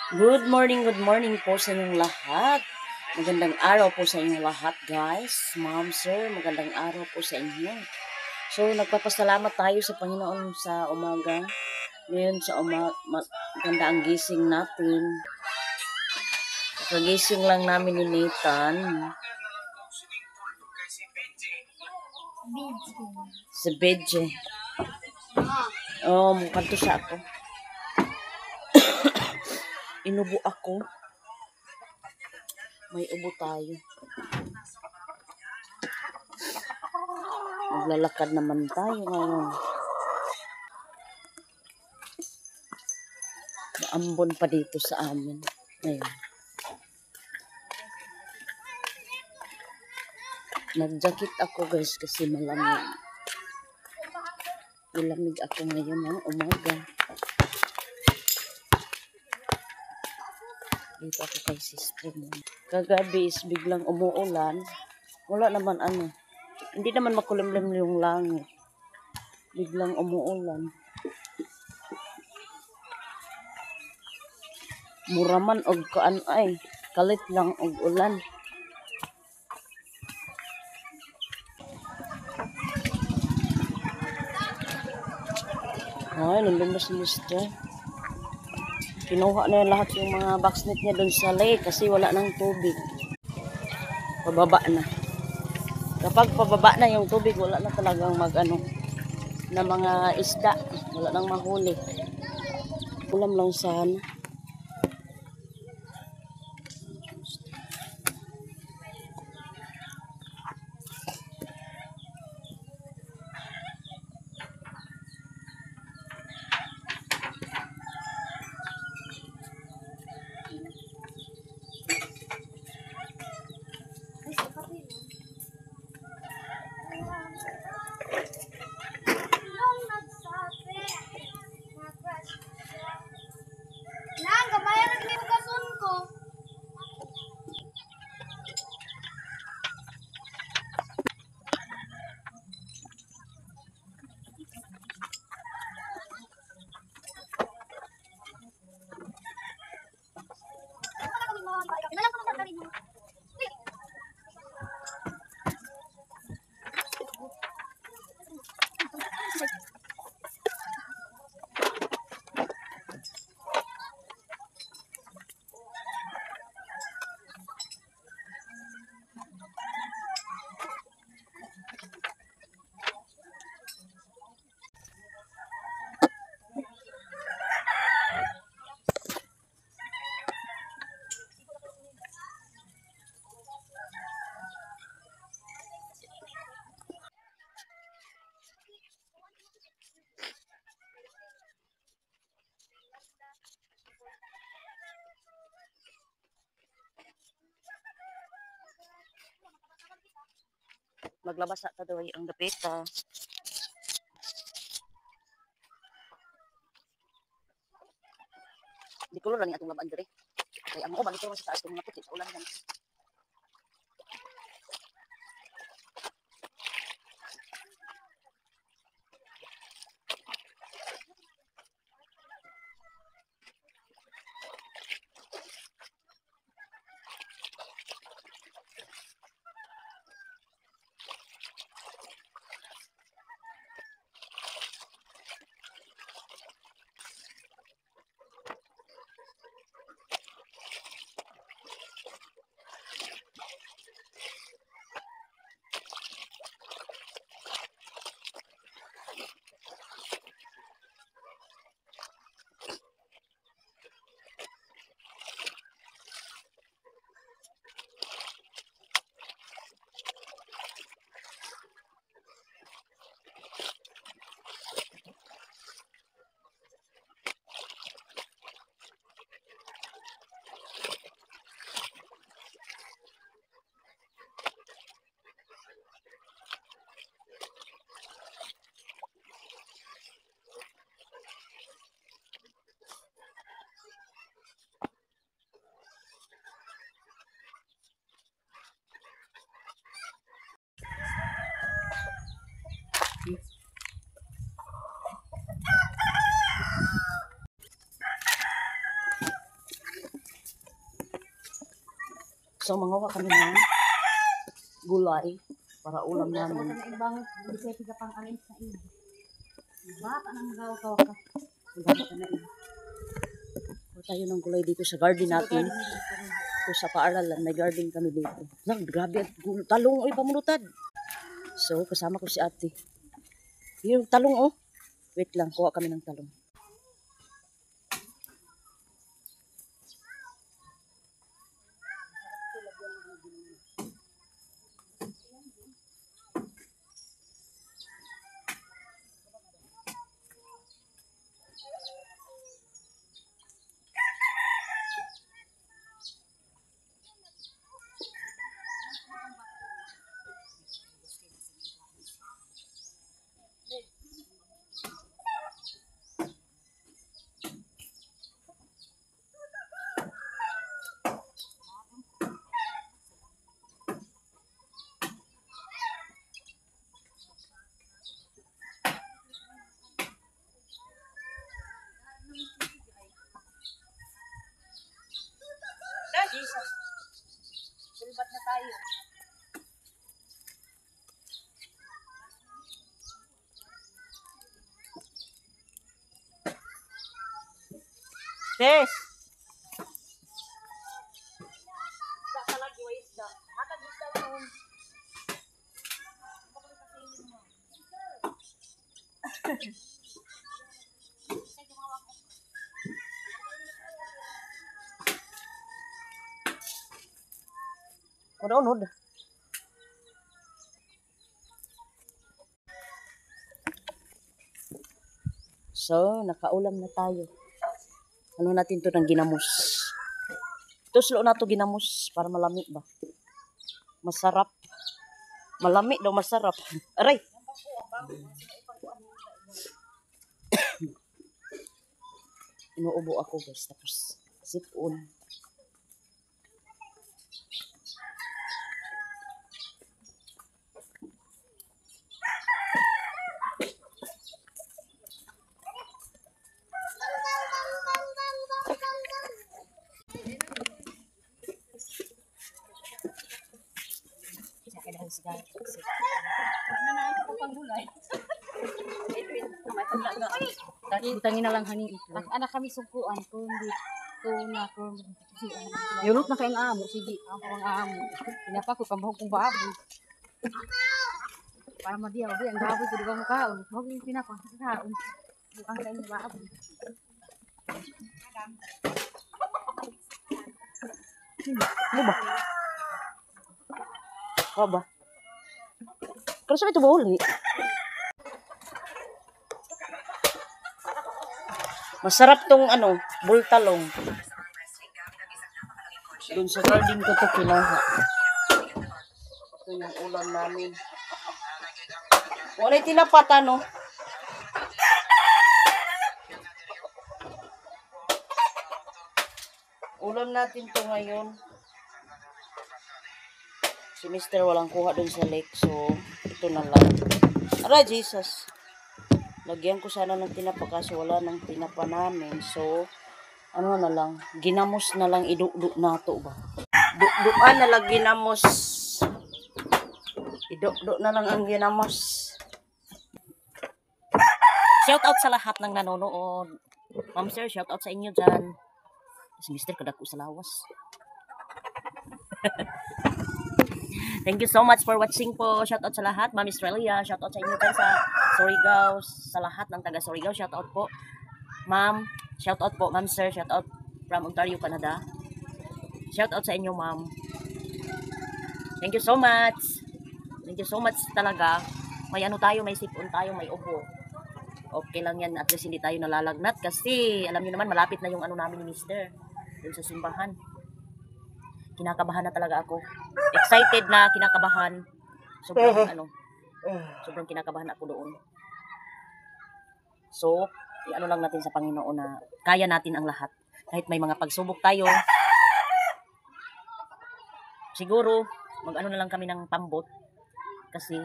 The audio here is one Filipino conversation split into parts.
Good morning po sa inyong lahat. Magandang araw po sa inyong lahat, guys. Ma'am, sir, magandang araw po sa inyo. So, nagpapasalamat tayo sa Panginoon sa umaga. Ngayon sa maganda ang gising natin. Kagising lang namin ni Nathan. Si Beje. Oh, mukhang to siya ako. Inubo ako. May ubo tayo. Maglalakad naman tayo ngayon. Maambon pa dito sa amin. Ngayon. Nag-jacket ako, guys, kasi malamig. Malamig ako ngayon ng umaga. Dito ako kay sister mo. Kagabi is biglang umuulan. Wala naman ano. Hindi naman makulimlim yung langit. Biglang umuulan. Muraman og kaan ay. Kalit lang og ulan. Ay, nandun ba si mister? Kinuha na lahat yung mga boxnet niya doon sa lake kasi wala nang tubig. Pababa na. Kapag pababa na yung tubig, wala na talagang mag-ano na mga isda. Wala nang mahuli. Ulam lang sana. Maglabas sa tadoy ang dapita. Di ko lang atong laban dire. Kaya ang uban ito sa taas ng mga puti sa ulan yan. So, mangawa kami ng gulay para ulam namin. So, tayo ng gulay dito sa garden natin. Ito sa paaralan, may garden kami dito. Grabe, talong, oy, pamulutad. So, kasama ko si ate. Yung talong, oh. Wait lang, kuha kami ng talong. Jesus. Silbat na tayo. Yes. Unod. So, nakaulam na tayo. Ano natin to ng ginamos. Tuslo na to ginamos para malami ba? Masarap. Malami daw masarap. Aray! Inuubo ako guys. Tapos sipon. Butangin na lang hani ito. Anak kami sugpuan kung di ko na kung yunot na kayong amo. Sige, ako ang amo. Pinapa ko pambahog kong baboy. Para madiyaw, di ang baboy ko di ba makaon. Huwag yung pinapa sa kaon. Bukan kayo ng baboy. Ano ba? Ano ba? Pero saan ito bahuli? Masarap tong bultalong. Doon sa garden ko to kinuha. Ito yung ulam namin. Wala tinapata, no? Ulam natin to ngayon. Si Mr. walang kuha doon sa lake, so ito na lang. Ara, Jesus. Lagyan ko sana ng tinapa kasi wala ng tinapa namin. So, ano na lang, ginamos na lang idukduk na to ba? Dukdukan na lang ginamos. Idukduk na lang ang ginamos. Shout out sa lahat ng nanonood. Ma'am sir, shout out sa inyo dyan. Si Mr. kadako sa lawas. Thank you so much for watching po. Shout out sa lahat. Ma'am Australia, shout out sa inyo dyan sa Surigao. Sa lahat ng taga Surigao, shout out po. Ma'am, shout out po. Ma'am sir, shout out from Ontario, Canada. Shout out sa inyo, ma'am. Thank you so much. Thank you so much talaga. May ano tayo, may sipon tayo, may upo. Okay lang yan. At least hindi tayo nalalagnat kasi alam niyo naman malapit na yung ano namin ni Mr. Dun sa simbahan. Kinakabahan na talaga ako. Excited na, kinakabahan. Sobrang kinakabahan ako doon. So, ano lang natin sa Panginoon na kaya natin ang lahat. Kahit may mga pagsubok tayo. Siguro, mag-ano na lang kami ng pambot. Kasi,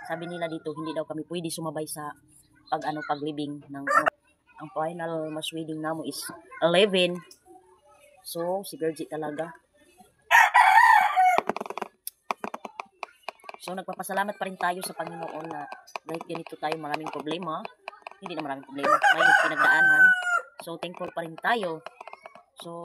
sabi nila dito, hindi daw kami pwede sumabay sa paglibing ng ang final mass wedding namo is 11. So, si Virgie talaga. So, nagpapasalamat pa rin tayo sa Panginoon na dahil ganito tayo maraming problema. Hindi na maraming problema. May pinagdaanan. So, thankful pa rin tayo. So,